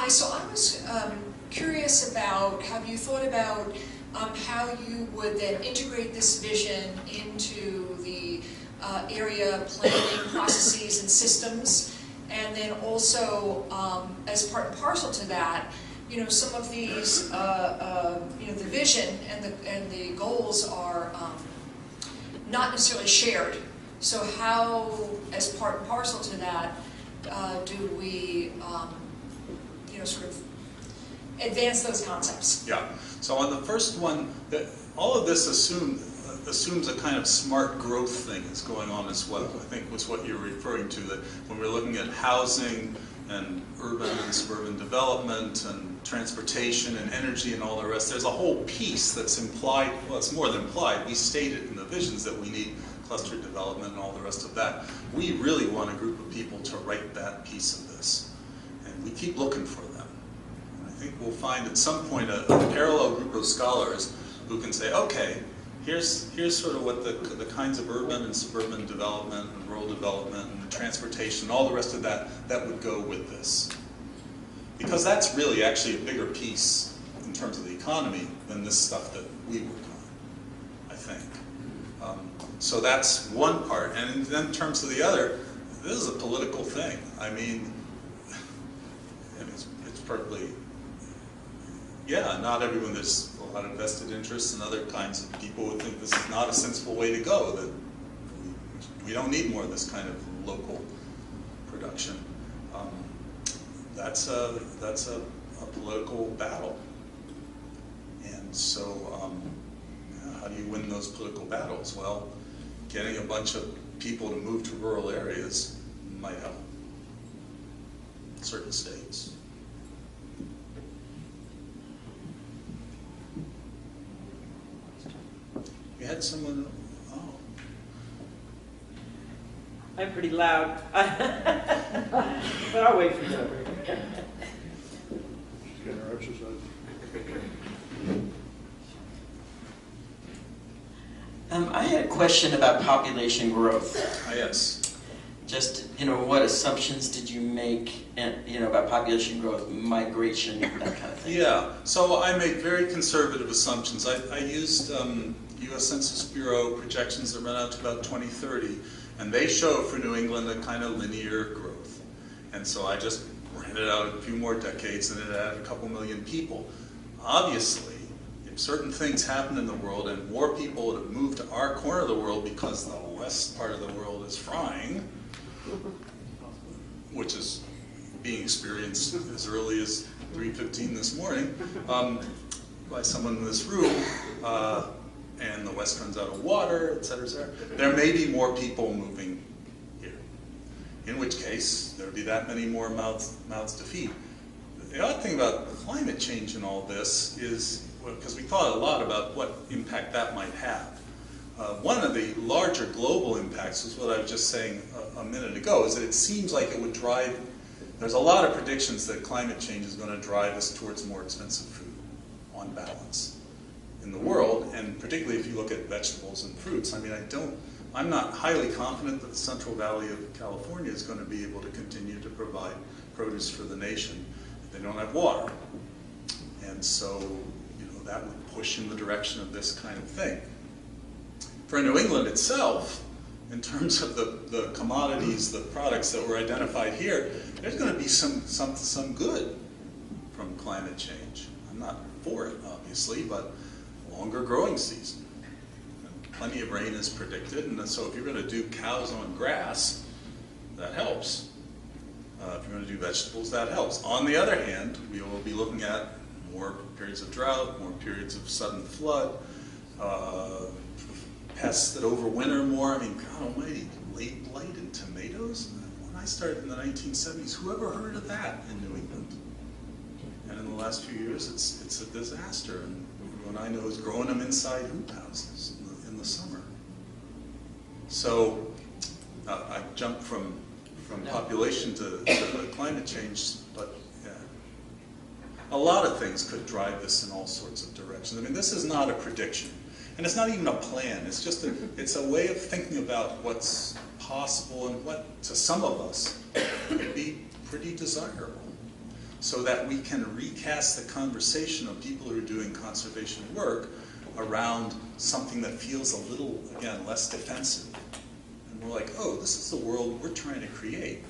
Hi, so I was curious about, have you thought about how you would then integrate this vision into the area planning processes and systems, and then also as part and parcel to that, you know, some of these, you know, the vision and the goals are not necessarily shared. So how, as part and parcel to that, do we, you know, sort of advance those concepts? Yeah. So on the first one, all of this assumes a kind of smart growth thing is going on as well. I think was what you're referring to, that when we're looking at housing and urban and suburban development and transportation and energy and all the rest, there's a whole piece that's implied, well, it's more than implied, we stated in the visions that we need cluster development and all the rest of that. We really want a group of people to write that piece of this. And we keep looking for them. And I think we'll find at some point a parallel group of scholars who can say, okay, here's sort of what the kinds of urban and suburban development and rural development and transportation and all the rest of that would go with this. Because that's really actually a bigger piece in terms of the economy than this stuff that we work on, I think. So that's one part. And then in terms of the other, this is a political thing. I mean, and it's perfectly, yeah, not everyone, there's a lot of vested interests and other kinds of people would think this is not a sensible way to go, that we don't need more of this kind of local production. That's a political battle. And so how do you win those political battles? Well, getting a bunch of people to move to rural areas might help. Certain states. You had someone, oh. I'm pretty loud, but I'll wait for you. Get our exercise. I had a question about population growth. Yes. Just, you know, what assumptions did you make, you know, about population growth, migration, that kind of thing? Yeah, so I made very conservative assumptions. I used U.S. Census Bureau projections that run out to about 2030, and they show for New England a kind of linear growth. And so I just ran it out a few more decades, and it added a couple million people. Obviously, if certain things happen in the world and more people have moved to our corner of the world because the west part of the world is frying, which is being experienced as early as 3:15 this morning by someone in this room, and the west runs out of water, et cetera, there may be more people moving here. In which case, there would be that many more mouths to feed. The odd thing about climate change and all this is, because we thought a lot about what impact that might have. One of the larger global impacts was what I was just saying a minute ago, is that it seems like it would drive, there's a lot of predictions that climate change is going to drive us towards more expensive food, on balance, in the world, and particularly if you look at vegetables and fruits. I mean, I'm not highly confident that the Central Valley of California is going to be able to continue to provide produce for the nation if they don't have water. And so, you know, that would push in the direction of this kind of thing. For New England itself, in terms of the commodities, the products that were identified here, there's going to be some good from climate change. I'm not for it, obviously, but longer growing season. And plenty of rain is predicted, and so if you're going to do cows on grass, that helps. If you're going to do vegetables, that helps. On the other hand, we will be looking at more periods of drought, more periods of sudden flood, pests that overwinter more. I mean, God almighty, late blight in tomatoes? When I started in the 1970s, whoever heard of that in New England? And in the last few years, it's a disaster. And everyone I know is growing them inside hoop houses in the summer. So I jumped from population to climate change, but yeah. A lot of things could drive this in all sorts of directions. I mean, this is not a prediction. And it's not even a plan. It's just it's a way of thinking about what's possible and what, to some of us, would be pretty desirable. so that we can recast the conversation of people who are doing conservation work around something that feels a little, again, less defensive. And we're like, oh, this is the world we're trying to create.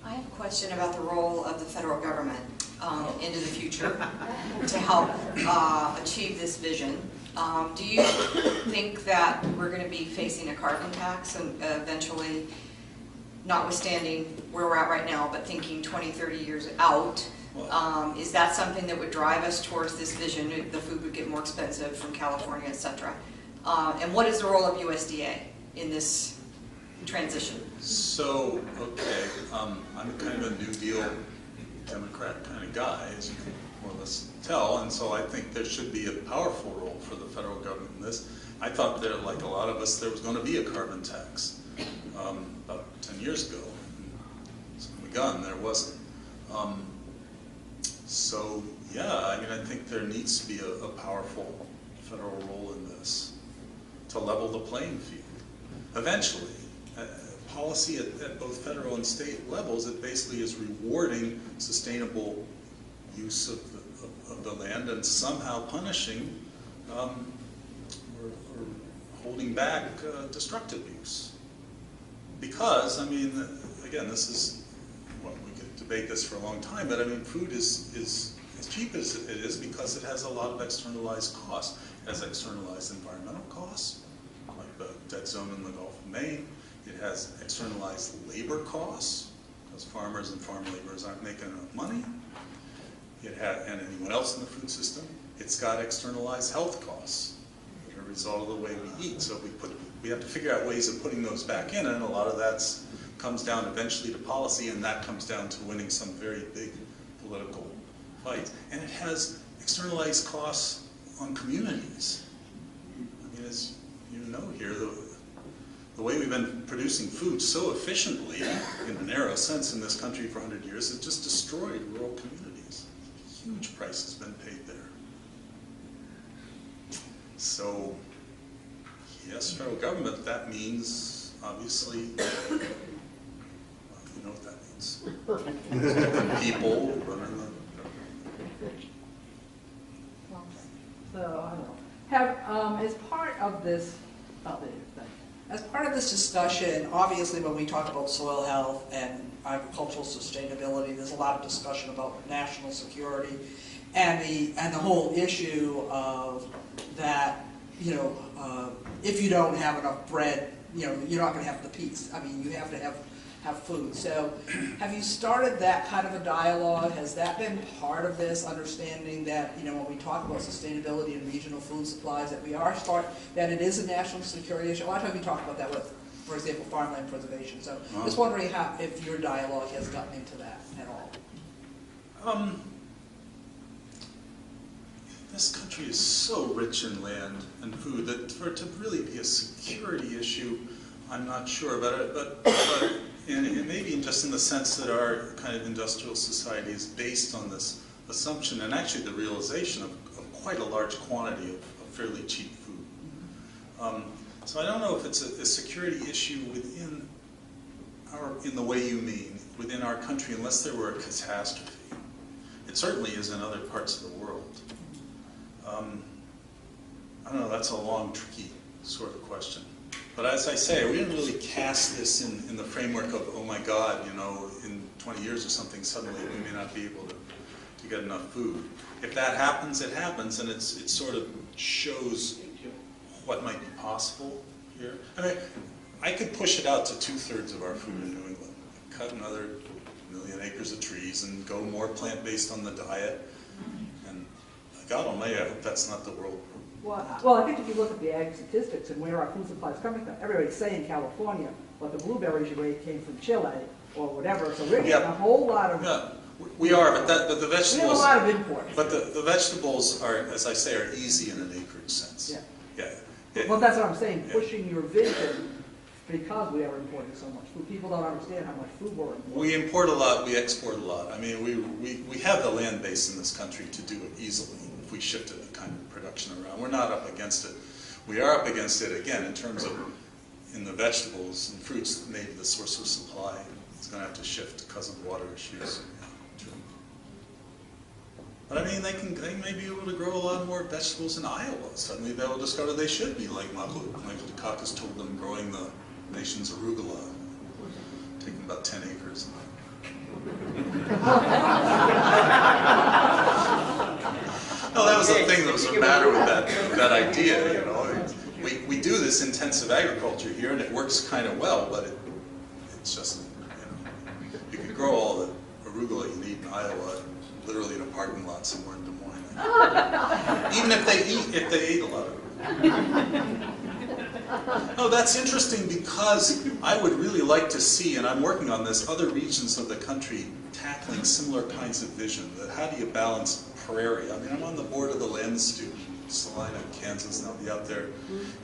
I have a question about the role of the federal government into the future to help achieve this vision. Do you think that we're going to be facing a carbon tax and eventually, notwithstanding where we're at right now, but thinking 20, 30 years out, is that something that would drive us towards this vision? The food would get more expensive from California, etc. And what is the role of USDA in this transition? So, okay, I'm kind of a New Deal Democrat kind of guy, as you can more or less tell, and so I think there should be a powerful role for the federal government in this. I thought there, like a lot of us, there was going to be a carbon tax about 10 years ago. It's begun, there wasn't. So, yeah, I mean, I think there needs to be a powerful federal role in this to level the playing field. Eventually, policy at both federal and state levels, it basically is rewarding sustainable use of the land and somehow punishing or holding back destructive use. Because, I mean, again, this is, well, we could debate this for a long time, but I mean, food is as cheap as it is because it has a lot of externalized costs. It has externalized environmental costs, like the dead zone in the Gulf of Maine. It has externalized labor costs, because farmers and farm laborers aren't making enough money. It had, and anyone else in the food system. It's got externalized health costs that are a result of the way we eat. So we have to figure out ways of putting those back in, and a lot of that comes down eventually to policy, and that comes down to winning some very big political fights. And it has externalized costs on communities. I mean, as you know here, the way we've been producing food so efficiently, in a narrow sense, in this country for 100 years, has just destroyed rural communities. Huge price has been paid there. So, yes, federal government, that means, obviously, well, you know what that means. People running the government. So, I don't know. Have, as part of this, as part of this discussion, obviously when we talk about soil health and agricultural sustainability, there's a lot of discussion about national security and the whole issue of that, you know, if you don't have enough bread, you know, you're not going to have the peace. I mean, you have to have food. So have you started that kind of a dialogue? Has that been part of this, understanding that, you know, when we talk about sustainability and regional food supplies, that that it is a national security issue? A lot of times we talk about that with, for example, farmland preservation. So just wondering if your dialogue has gotten into that at all. This country is so rich in land and food that for it to really be a security issue, I'm not sure about it, but and maybe just in the sense that our kind of industrial society is based on this assumption and actually the realization of quite a large quantity of fairly cheap food. So I don't know if it's a security issue within in the way you mean, within our country, unless there were a catastrophe. It certainly is in other parts of the world. I don't know, that's a long, tricky sort of question. But as I say, we didn't really cast this in the framework of, oh my God, you know, in 20 years or something, suddenly we may not be able to get enough food. If that happens, it happens, and it sort of shows what might be possible here. I mean, I could push it out to 2/3 of our food in New England, cut another 1 million acres of trees and go more plant-based on the diet. And God almighty, I hope that's not the world. well, I think if you look at the ag statistics and where our food supply is coming from, everybody's saying California, but the blueberries you ate came from Chile or whatever, so we're getting a whole lot of... Yeah, we are, but the vegetables... We have a lot of imports. But the vegetables are, as I say, are easy in an acreage sense. Yeah. Yeah. Well, that's what I'm saying, pushing your vision because we are importing so much food. People don't understand how much food we're importing. We import a lot, we export a lot. I mean, we have the land base in this country to do it easily if we shifted the kind of production around. We're not up against it. We are up against it, again, in terms of in the vegetables and fruits, maybe the source of supply is going to have to shift because of water issues. Yeah, true. But I mean, they may be able to grow a lot more vegetables in Iowa. Suddenly they'll discover they should be like Michael Dukakis told them, growing the nation's arugula, taking about 10 acres. No, that was the thing that was the matter with that idea, you know. We do this intensive agriculture here, and it works kind of well, but it's just, you know, you could grow all the arugula you need in Iowa, literally in a parking lot somewhere in Des Moines. Even if they ate a lot of it. No, that's interesting because I would really like to see, and I'm working on this, other regions of the country tackling similar kinds of vision. That how do you balance prairie? I mean, I'm on the board of the Land Institute in Salina, Kansas, and I'll be out there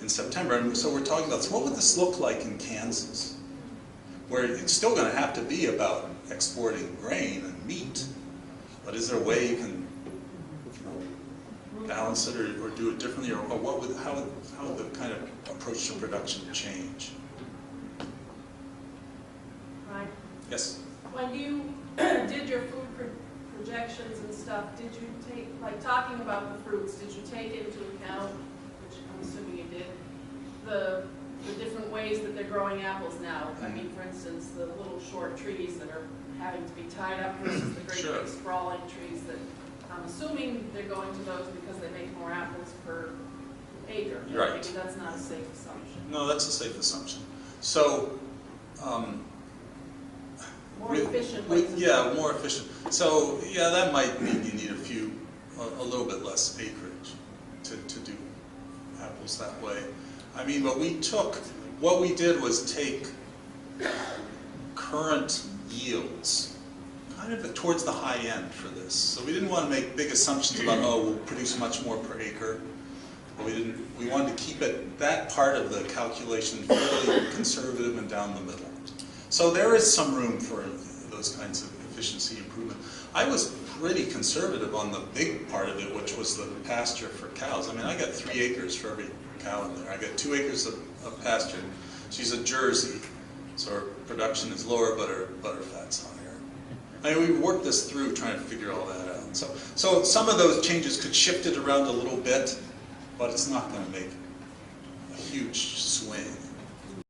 in September. And so we're talking about, so what would this look like in Kansas? Where it's still going to have to be about exporting grain and meat, but is there a way you can balance it or do it differently, or how would the kind of approach to production change? Right. Yes? When you did your food projections and stuff, did you take, like talking about the fruits, did you take into account, which I'm assuming you did, the different ways that they're growing apples now? I mean, for instance, the little short trees that are having to be tied up versus the great Sure. big sprawling trees that I'm assuming they're going to those because they make more apples per acre. Right. Maybe that's not a safe assumption. No, that's a safe assumption. So, More efficient ways. yeah, more efficient. So, yeah, that might mean you need a little bit less acreage to do apples that way. I mean, but what we did was take current yields kind of towards the high end for this. So we didn't want to make big assumptions about, oh, we'll produce much more per acre. But we wanted to keep that part of the calculation fairly conservative and down the middle. So there is some room for those kinds of efficiency improvement. I was pretty conservative on the big part of it, which was the pasture for cows. I mean, I got 3 acres for every cow in there. I got 2 acres of pasture. She's a Jersey, so her production is lower, but her butter fat's higher. I mean, we worked this through trying to figure all that out. So some of those changes could shift it around a little bit, but it's not going to make a huge swing.